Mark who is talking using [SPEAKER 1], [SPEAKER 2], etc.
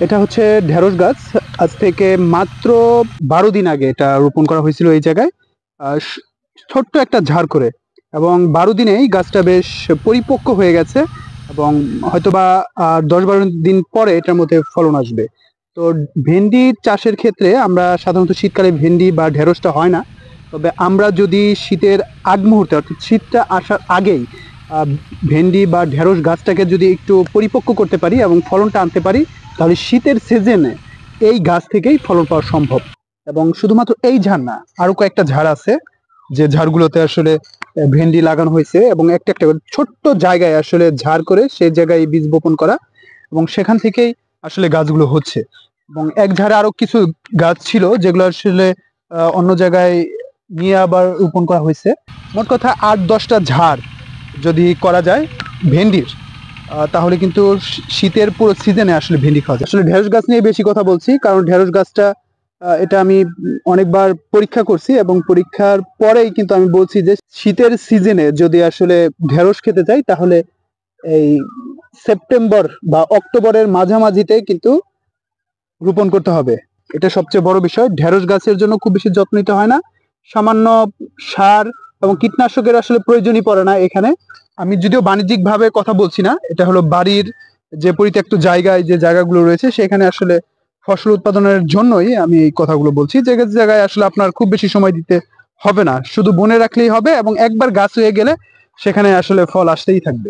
[SPEAKER 1] এটা হচ্ছে ঢেঁড়স গাছ। আজ থেকে মাত্র 12 দিন আগে এটা রোপণ করা হয়েছিল এই জায়গায়, ছোট্ট একটা ঝাড় করে। এবং 12 দিনেই গাছটা বেশ পরিপক্ক হয়ে গেছে এবং হয়তোবা 10-12 দিন পরে এটার মধ্যে ফলন আসবে। তো ভেন্ডি চাষের ক্ষেত্রে আমরা সাধারণত শীতকালে ভেন্ডি বা ঢেঁড়সটা হয় না। তবে আমরা যদি শীতের আগ মুহূর্তে অর্থাৎ শীতটা আসার আগেই আহ, ভেন্ডি বা ঢেঁড়স গাছটাকে যদি একটু পরিপক্ক করতে পারি এবং ফলনটা আনতে পারি, তাহলে শীতের সিজনে এই গাছ থেকেই ফলন পাওয়া সম্ভব। এবং শুধুমাত্র এই ঝাড় না, আরো কয়েকটা ঝাড় আছে যে ঝাড়গুলোতে আসলে ভেন্ডি লাগানো হয়েছে এবং একটা একটা করে ছোট্ট জায়গায় আসলে ঝাড় করে সেই জায়গায় বীজ বপন করা এবং সেখান থেকেই আসলে গাছগুলো হচ্ছে। এবং এক ঝাড়ে আরো কিছু গাছ ছিল যেগুলো আসলে অন্য জায়গায় নিয়ে আবার রোপণ করা হয়েছে। মোট কথা 8-10টা ঝাড় যদি করা যায় ভেন্ডির, তাহলে কিন্তু শীতের পুরো সিজনে আসলে ভেন্ডি খাওয়া যায়। আসলে ঢেঁড়স গাছ নিয়ে বেশি কথা বলছি কারণ ঢেঁড়স গাছটা এটা আমি অনেকবার পরীক্ষা করছি এবং পরীক্ষার পরেই কিন্তু আমি বলছি যে শীতের সিজনে যদি আসলে ঢেঁড়স খেতে চাই তাহলে এই সেপ্টেম্বর বা অক্টোবরের মাঝামাঝিতে কিন্তু রোপণ করতে হবে। এটা সবচেয়ে বড় বিষয়। ঢেঁড়স গাছের জন্য খুব বেশি যত্ন নিতে হয় না, সামান্য সার এবং কীটনাশকের আসলে প্রয়োজনই পড়ে না এখানে। আমি যদিও বাণিজ্যিক ভাবে কথা বলছি না, এটা হলো বাড়ির যে পরিত্যক্ত জায়গায় যে জায়গাগুলো রয়েছে সেখানে আসলে ফসল উৎপাদনের জন্যই আমি এই কথাগুলো বলছি। যে জায়গায় আসলে আপনার খুব বেশি সময় দিতে হবে না, শুধু বনে রাখলেই হবে এবং একবার গাছ হয়ে গেলে সেখানে আসলে ফল আসতেই থাকবে।